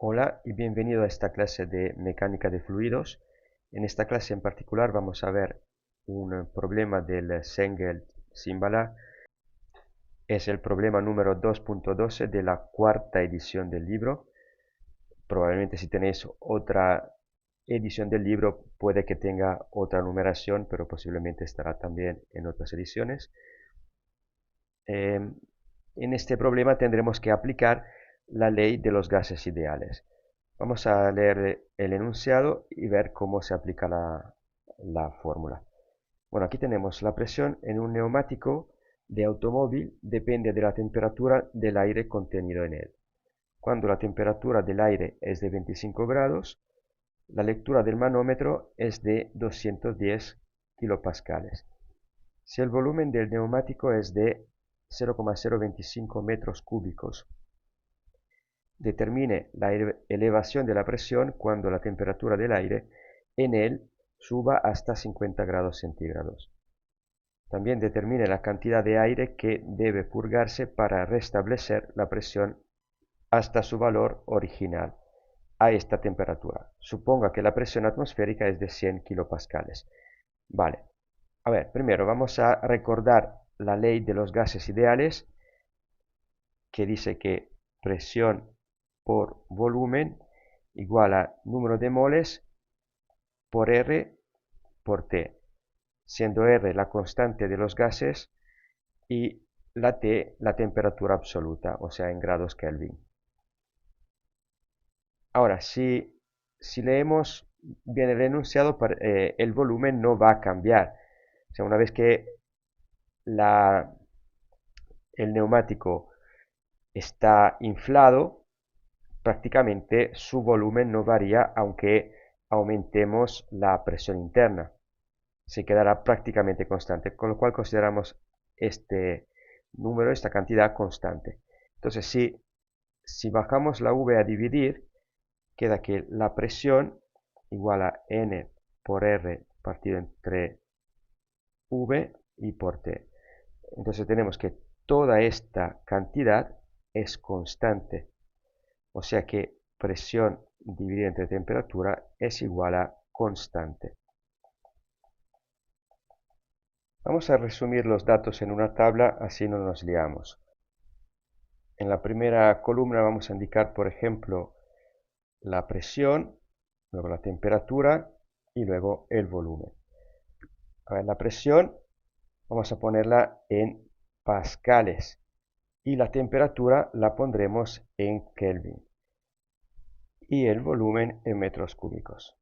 Hola y bienvenido a esta clase de mecánica de fluidos. En esta clase en particular vamos a ver un problema del Cengel-Simbala. Es el problema número 2.12 de la cuarta edición del libro. Probablemente si tenéis otra edición del libro puede que tenga otra numeración, pero posiblemente estará también en otras ediciones. En este problema tendremos que aplicar la ley de los gases ideales. Vamos a leer el enunciado y ver cómo se aplica la fórmula. Bueno, aquí tenemos la presión en un neumático de automóvil depende de la temperatura del aire contenido en él. Cuando la temperatura del aire es de 25 grados, la lectura del manómetro es de 210 kilopascales. Si el volumen del neumático es de 0,025 metros cúbicos, determine la elevación de la presión cuando la temperatura del aire en él suba hasta 50 grados centígrados. También determine la cantidad de aire que debe purgarse para restablecer la presión hasta su valor original a esta temperatura. Suponga que la presión atmosférica es de 100 kilopascales. Vale. A ver, primero vamos a recordar la ley de los gases ideales, que dice que presión por volumen igual a número de moles por R por T, siendo R la constante de los gases y la T la temperatura absoluta, o sea, en grados Kelvin. Ahora, si leemos bien el enunciado, el volumen no va a cambiar. O sea, una vez que el neumático está inflado, prácticamente su volumen no varía aunque aumentemos la presión interna. Se quedará prácticamente constante, con lo cual consideramos este número, esta cantidad constante. Entonces, si bajamos la V a dividir, queda que la presión igual a N por R partido entre V y por T. Entonces tenemos que toda esta cantidad es constante. O sea que presión dividida entre temperatura es igual a constante. Vamos a resumir los datos en una tabla, así no nos liamos. En la primera columna vamos a indicar, por ejemplo, la presión, luego la temperatura y luego el volumen. A ver, la presión vamos a ponerla en pascales y la temperatura la pondremos en Kelvin y el volumen en metros cúbicos.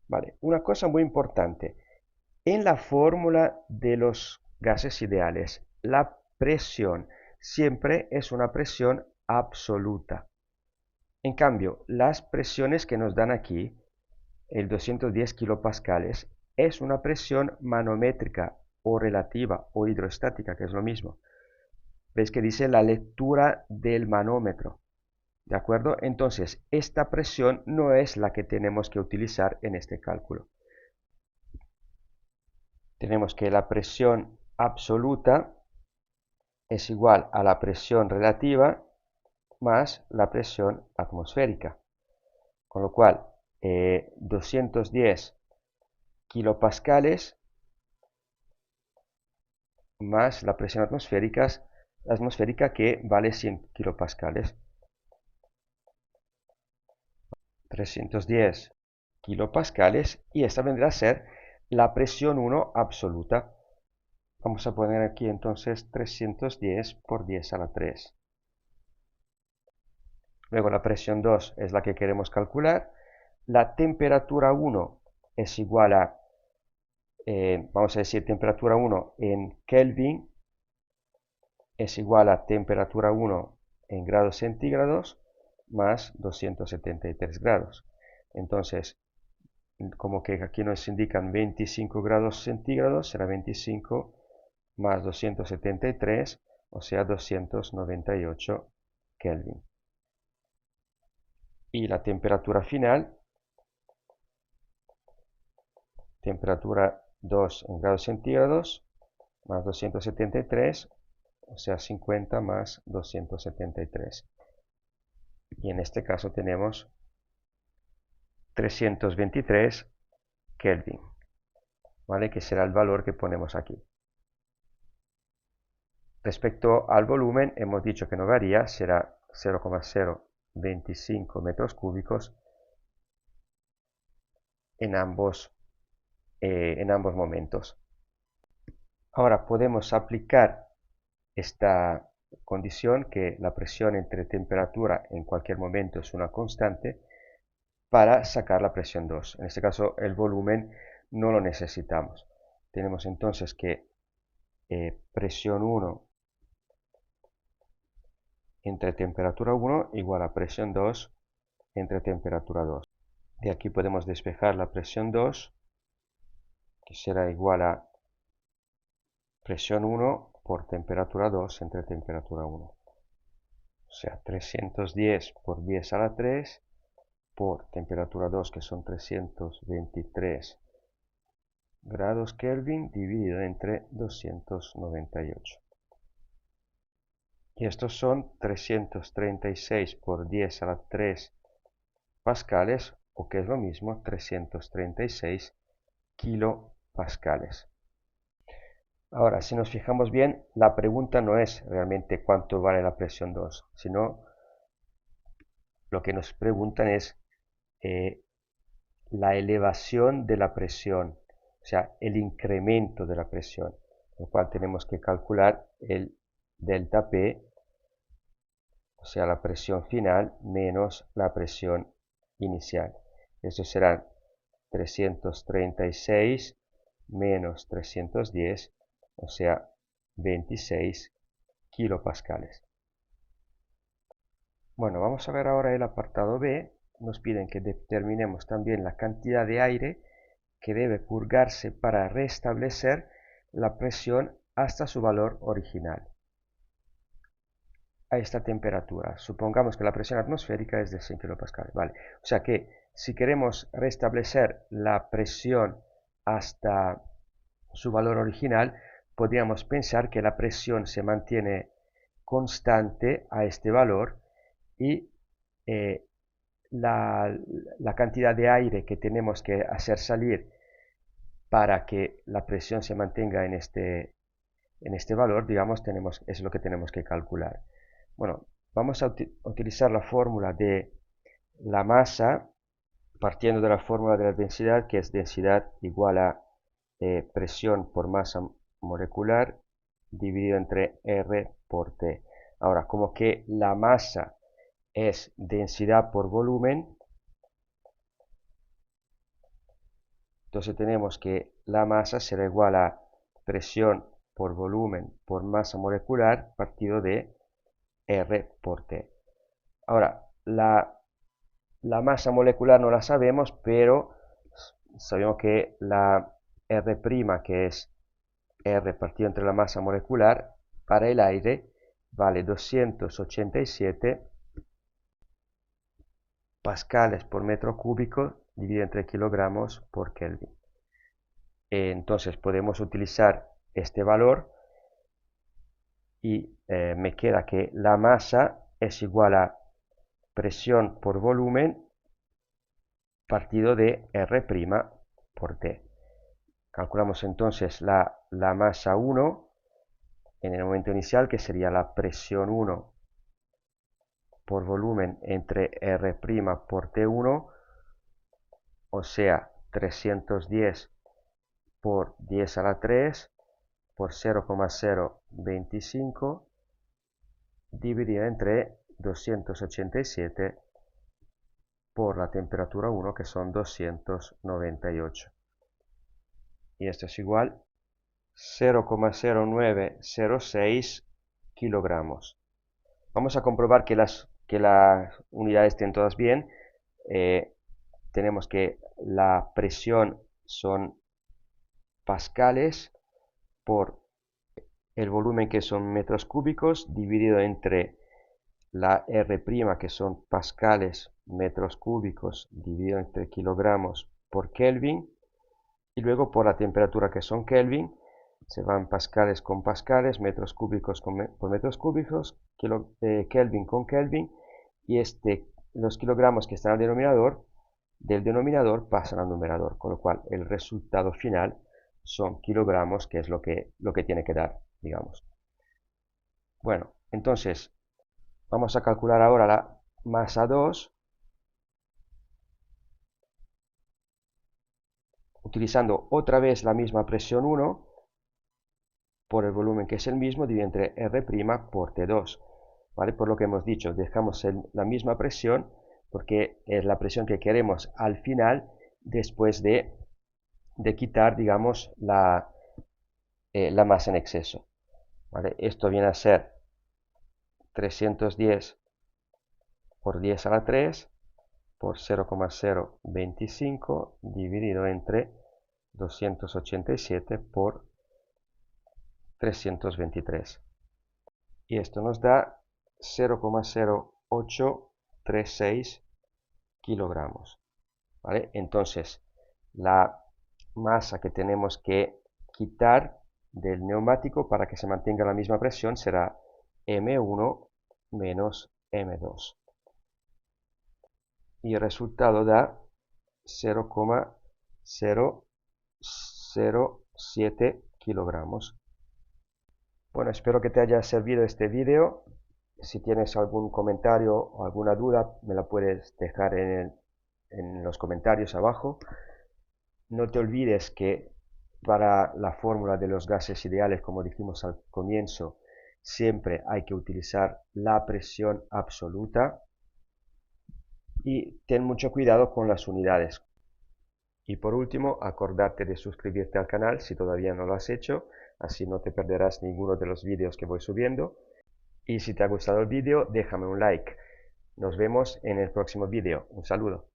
Vale, una cosa muy importante. En la fórmula de los gases ideales, la presión siempre es una presión absoluta. En cambio, las presiones que nos dan aquí, el 210 kilopascales, es una presión manométrica o relativa o hidrostática, que es lo mismo. ¿Ves que dice la lectura del manómetro? ¿De acuerdo? Entonces, esta presión no es la que tenemos que utilizar en este cálculo. Tenemos que la presión absoluta es igual a la presión relativa más la presión atmosférica. Con lo cual, 210 kilopascales más la presión atmosférica que vale 100 kilopascales. 310 kilopascales y esta vendrá a ser la presión 1 absoluta. Vamos a poner aquí entonces 310 por 10 a la 3. Luego la presión 2 es la que queremos calcular. La temperatura 1 es igual a, vamos a decir, temperatura 1 en Kelvin es igual a temperatura 1 en grados centígrados más 273 grados. Entonces, como que aquí nos indican 25 grados centígrados, será 25 más 273, o sea 298 Kelvin. Y la temperatura final, temperatura 2 en grados centígrados, más 273, o sea 50 más 273. y en este caso tenemos 323 Kelvin, ¿vale? Que será el valor que ponemos aquí. Respecto al volumen, hemos dicho que no varía, será 0,025 metros cúbicos en ambos momentos. Ahora podemos aplicar esta condición, que la presión entre temperatura en cualquier momento es una constante, para sacar la presión 2. En este caso el volumen no lo necesitamos. Tenemos entonces que presión 1 entre temperatura 1 igual a presión 2 entre temperatura 2. De aquí podemos despejar la presión 2, que será igual a presión 1 por temperatura 2 entre temperatura 1. O sea, 310 por 10 a la 3 por temperatura 2, que son 323 grados Kelvin, dividido entre 298. Y estos son 336 por 10 a la 3 pascales, o que es lo mismo, 336 kilopascales. Ahora, si nos fijamos bien, la pregunta no es realmente cuánto vale la presión 2, sino lo que nos preguntan es la elevación de la presión, o sea, el incremento de la presión, lo cual tenemos que calcular el delta P, o sea, la presión final menos la presión inicial. Eso serán 336 menos 310, o sea, 26 kilopascales. Bueno, vamos a ver ahora el apartado B. Nos piden que determinemos también la cantidad de aire que debe purgarse para restablecer la presión hasta su valor original, a esta temperatura. Supongamos que la presión atmosférica es de 100 kilopascales, ¿vale? O sea que si queremos restablecer la presión hasta su valor original, podríamos pensar que la presión se mantiene constante a este valor y la cantidad de aire que tenemos que hacer salir para que la presión se mantenga en este valor, digamos, es lo que tenemos que calcular. Bueno, vamos a utilizar la fórmula de la masa, partiendo de la fórmula de la densidad, que es densidad igual a presión por masa molecular dividido entre R por T. Ahora, como que la masa es densidad por volumen, entonces tenemos que la masa será igual a presión por volumen por masa molecular partido de R por T. Ahora, la masa molecular no la sabemos, pero sabemos que la R', que es R partido entre la masa molecular, para el aire vale 287 pascales por metro cúbico dividido entre kilogramos por Kelvin. Entonces podemos utilizar este valor y me queda que la masa es igual a presión por volumen partido de R' por T. Calculamos entonces la masa 1 en el momento inicial, que sería la presión 1 por volumen entre R' por T1, o sea, 310 por 10 a la 3 por 0,025 dividido entre 287 por la temperatura 1, que son 298. Y esto es igual 0,0906 kilogramos. Vamos a comprobar que las unidades estén todas bien. Tenemos que la presión son pascales por el volumen, que son metros cúbicos, dividido entre la R', que son pascales metros cúbicos, dividido entre kilogramos por Kelvin, y luego por la temperatura, que son Kelvin. Se van pascales con pascales, metros cúbicos por metros cúbicos, Kelvin con Kelvin, y los kilogramos que están al denominador, del denominador pasan al numerador, con lo cual el resultado final son kilogramos, que es lo que tiene que dar, digamos. Bueno, entonces vamos a calcular ahora la masa 2, utilizando otra vez la misma presión 1 por el volumen, que es el mismo, dividido entre R' por T2. ¿Vale? Por lo que hemos dicho, dejamos la misma presión porque es la presión que queremos al final, después de quitar, digamos, la masa en exceso. ¿Vale? Esto viene a ser 310 por 10 a la 3 por 0,025 dividido entre 287 por 323. Y esto nos da 0,0836 kilogramos. ¿Vale? Entonces, la masa que tenemos que quitar del neumático para que se mantenga la misma presión será M1 menos M2. Y el resultado da 0,007 kilogramos. Bueno, espero que te haya servido este vídeo. Si tienes algún comentario o alguna duda, me la puedes dejar en los comentarios abajo. No te olvides que para la fórmula de los gases ideales, como dijimos al comienzo, siempre hay que utilizar la presión absoluta y ten mucho cuidado con las unidades. Y por último, acordarte de suscribirte al canal si todavía no lo has hecho, así no te perderás ninguno de los vídeos que voy subiendo. Y si te ha gustado el vídeo, déjame un like. Nos vemos en el próximo vídeo. Un saludo.